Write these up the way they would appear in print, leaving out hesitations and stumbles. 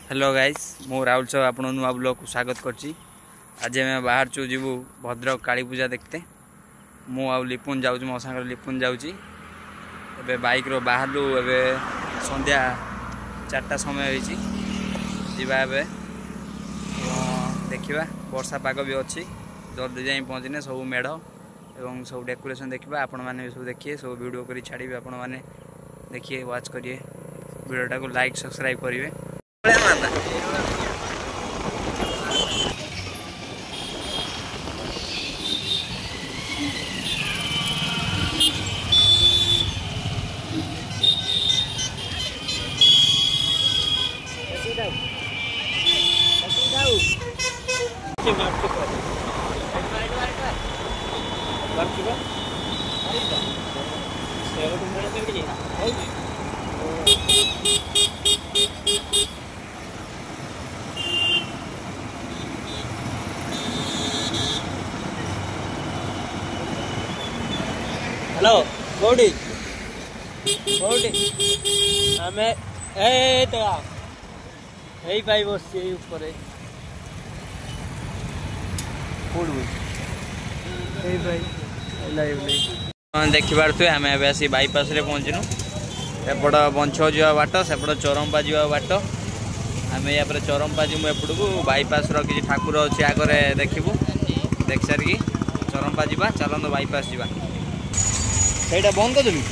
Hello guys मु राहुल साहब आप नुआ ब्लॉग को स्वागत करची। आज मैं बाहर चु जीवु भद्रक काली पूजा देखते मु आ लिपुन जाऊँ मो सांग लिपुन जाऊँगी एबे बाइक रो बाहरलु एबे संध्या 4टा समय होईची जीवा एबे देखिबा वर्षा पाग भी अच्छी जल्दी जाई पहुँचने सब मेढ़ एवं सब डेकोरेशन देखा आपण मैंने सब देखिए सब वीडियो करी छाड़ी आपण मैंने देखिए वाच करिए वीडियोटा को लाइक सब्सक्राइब करिए। हेलो कोडी कोडी हमें ए तो एई पाई बसছি এই উপরে কোড এই ভাই লাইভ नहीं देखी पारे आम ए बाईपास रे पहुँचनु एपट बंछ जा बाट सेपट चरंपा जा बाट आम या चरंपा जीमु एपट को बाईपास किसी ठाकुर अच्छे आगे देखू देख सारिकी चरंपा जा चलत बाईपास जा ସେଇଟା ବନ୍ଦ କରିଦେବି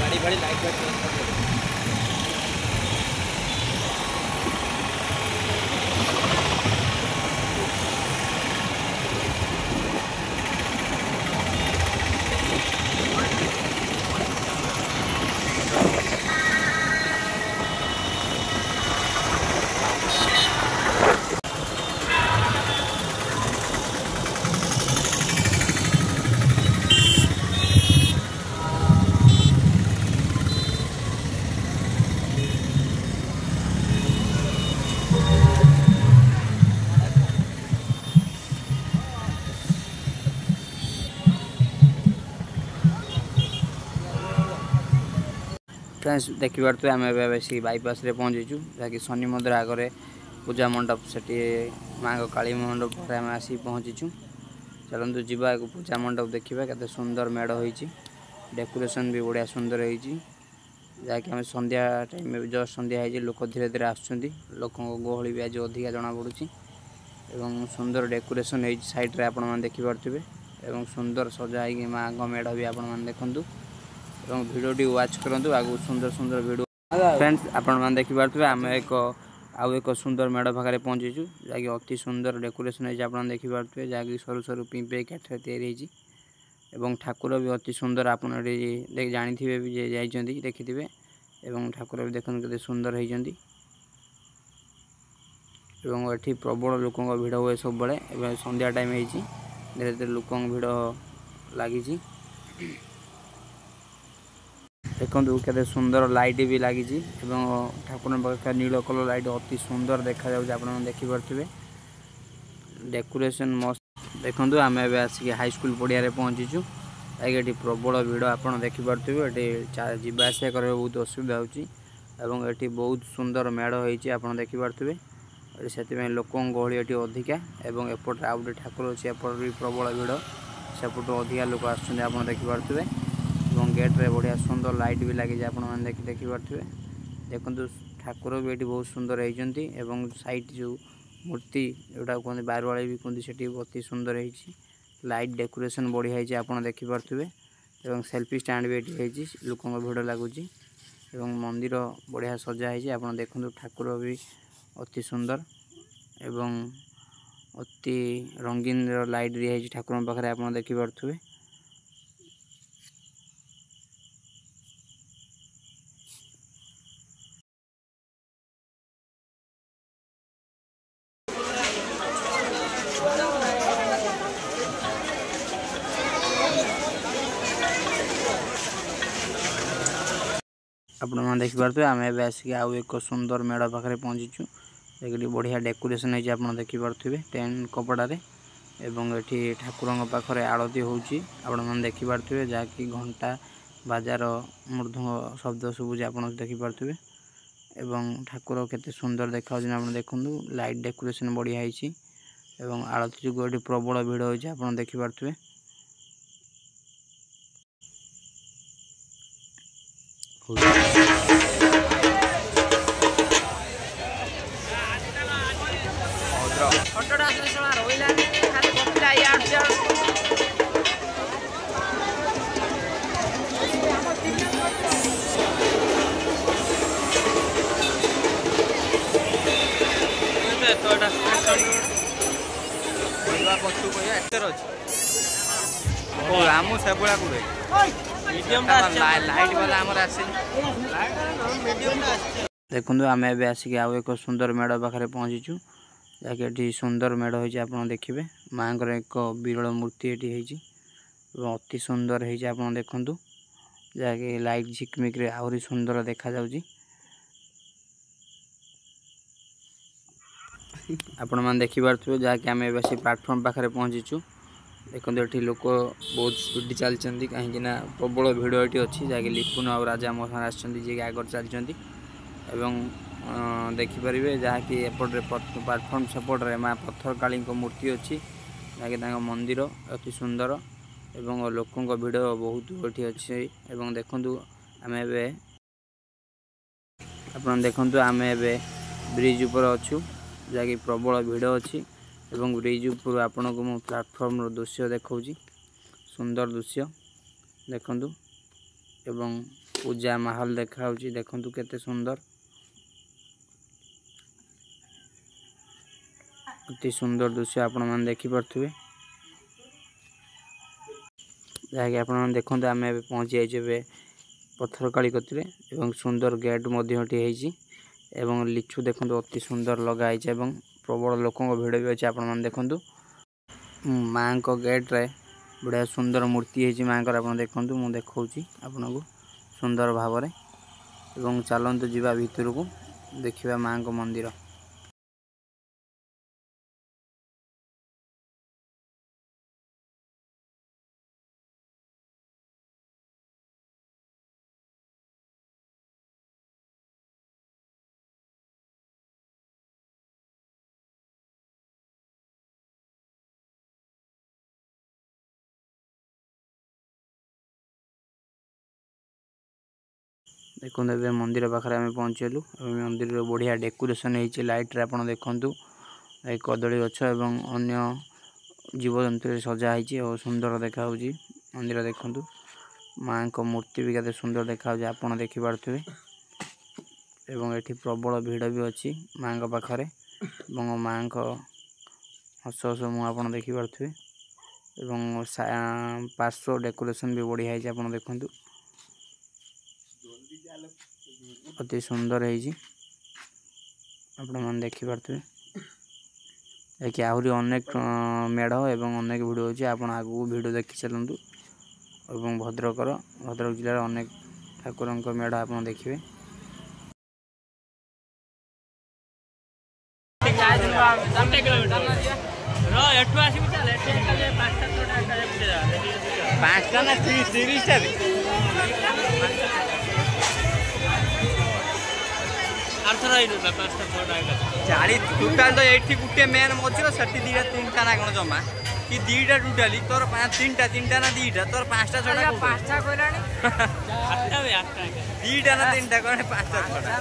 ଗାଡ଼ି ଫାଡ଼ି ଲାଇଟ୍ फ्रेंड्स देखी पारे आम बेसी बाईपास रे पहुँचीचु जहाँकि शनि मंदिर आगे पूजा मंडप से माँ को काली मंडप पर आम आसी पहुँचीचु। चलतु जीवा पूजा मंडप देखा केते सुंदर मेढ़ होईची डेकोरेशन भी बढ़िया सुंदर होईची जहाँकि आम संध्या टाइम जस्ट संध्या होती लोक धीरे धीरे आसुँच लोक गहली भी आज अधिका जना पड़ी एवं सुंदर डेकोरेशन हो साइड रे आपण मैंने देखिपे एवं सुंदर सजा है माँ को मेढ़ भी आपण मैंने देखु और वीडियो टी वाच करूँ आगु सुंदर सुंदर वीडियो फ्रेंड्स आपण मैंने देखिपे आम एक आउ एक सुंदर मेढ़ पाखे पहुँचीचु जहाँकि अति सुंदर डेकोरेशन होती आप देखिपे जहाँकि सरू सरू पिंपे काठर तैयारी एवं ठाकुर भी अति सुंदर आप जानी भी जाइए देखिथे एवं ठाकुर भी देखते केते सुंदर होती ये प्रबल लोक भिड़ हुए सब बड़े संध्या टाइम होती धीरे धीरे लोक भिड़ लगी देखो केते सुंदर लाइट भी लगी ठाकुर पाखे नील कलर लाइट अति सुंदर देखा देखिपे डेकोरेशन मस्त देखो आम ए आसिक हाईस्कल पड़िया पहुँचीचु ये प्रबल भिड़ आप देखिपे ये जावासिया कर बहुत असुविधा होती बहुत सुंदर मेढ़ होती आप देखिपे से लोक गहली ये अधिका एवं एपट आउ गोटे ठाकुर अच्छे एपट भी प्रबल भिड़ सेपट अधिका लोक आप देखिपे गेट रे बढ़िया सुंदर लाइट भी लगी आप देखिपे देखो ठाकुर भी ये बहुत सुंदर होती साइड जो मूर्ति जोटा कहते बारवाड़ी भी कहते से अति सुंदर होती लाइट डेकोरेशन बढ़िया होती आप देखिपे सेल्फी स्टैंड भी ये लोक भिड़ लगुच मंदिर बढ़िया सजा है आप देखो ठाकुर भी अति सुंदर एवं अति रंगीन लाइट दिखाई ठाकुर पाखे आप देखिपे आपण देखिपे आम ए आसिक आउ एक सुंदर मेढ़ पाखे पहुँचीचु देखिए बढ़िया डेकोरेशन होती आप देखिपे टेंट कपड़ा एवं एठी ठाकुरंक पाखरे आरती होउची आपण मन देखि पारथुबे जाकी घंटा बाजार मृदंग शब्द सुबुची आपण देखि पारथुबे एवं ठाकुर केते सुंदर देखाउछन आपण देखंदु लाइट डेकोरेशन बढ़िया हैची एवं आरती जो एठी प्रबल भीड़ होइछ आपण देखि पारथुबे देखु आम ए आसिक आउ एक सुंदर मेढ़ पाखे पहुँचीचु जहाँकि सुंदर मेढ़ होती आप देखिए माँ एक विरल मूर्ति ये अति सुंदर हो देखु जहाँकि लाइट झिकमिक आहरी सुंदर देखा जाउची आपण मैंने देखिपे जहाँकि आम ए प्लाटफर्म पाखे पहुँचीचु देखो ये लोक बहुत स्पीड चलती कहीं प्रबल भिड़ ये अच्छी जहाँकि लिपुन और राजा मोहन आगे आगर चलती देखिपारे जहाँकि एपटे प्लाटफर्म सेपटे माँ पत्थर काली मूर्ति अच्छी जहाँकि मंदिर अति सुंदर एवं लोकों भिड़ बहुत ये अच्छी देखु आम आप देखु आम ए ब्रिज उपर अच्छु जहाँकि प्रबल भिड़ अच्छी एवं ब्रिज उपर आपण को मु प्लाटफर्म दृश्य देखौची सुंदर दृश्य देखंतु एवं पूजा माहौल देखाउची देखंतु केते सुंदर अति सुंदर दृश्य आपण मन देखि परथुबे जहाँकि आपण मन देखंतु आमे पहुंची आइछे पत्थर काली कतिरे एवं सुंदर गेट मध्य हटी हैची एवं लिचु देखंतु अति सुंदर लगा हैची एवं प्रबल लोकों भिड़ भी अच्छे आपण देखु माँ को गेट रे बढ़िया सुंदर मूर्ति है माँ को आप देखु मुझे देखी आपन को सुंदर भाव एवं चलतु जीवा भितर को देखा माँ को मंदिर देखो ए मंदिर पाखे आम पहुँचलु मंदिर बढ़िया डेकोरेशन होती लाइट रे आप देखु कदली गछ एवं अन्य जीवजंतु सजाई और सुंदर देखा मंदिर देखु माँ को मूर्ति भी केते सुंदर देखा आप देखिपे एवं ये प्रबल भिड़ भी अच्छी माँ को पाखरे माँ को हस हस मुँह आप देखिपे एवं पार्श्व डेकोरेशन भी बढ़िया है आप देखु अति सुंदर है आपण मन देखिपे कि आहरी अनेक मेढ़ एवं अनेक भिडियो होची आपण आगु भिडियो देखि चलंतु एवं भद्रक जिलार अनेक ठाकुरंक मेढ़ आपण देखिबे चाली टोटाल तो ये गोटे मेन मझे से दीटा तीन टा ना कौन जमा कि दीटा टोटाली तोर तीन टा ना दीटा तोर पांचटा छटा पांचटा कहलानी दीटा ना तीन टा कौन पांचटा छटा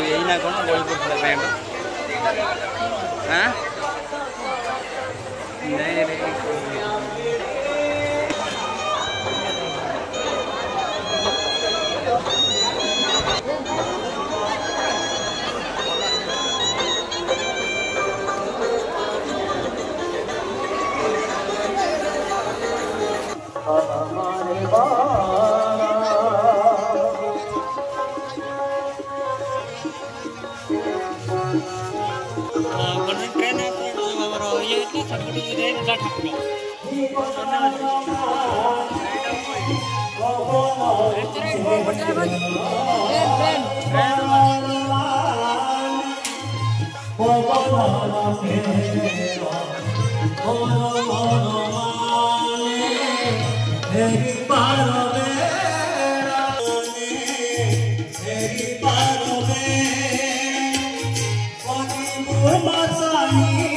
यही ना कौन बड़ी पड़ता पैंट हाँ नहीं ट्रेन ये ठाकुर Matai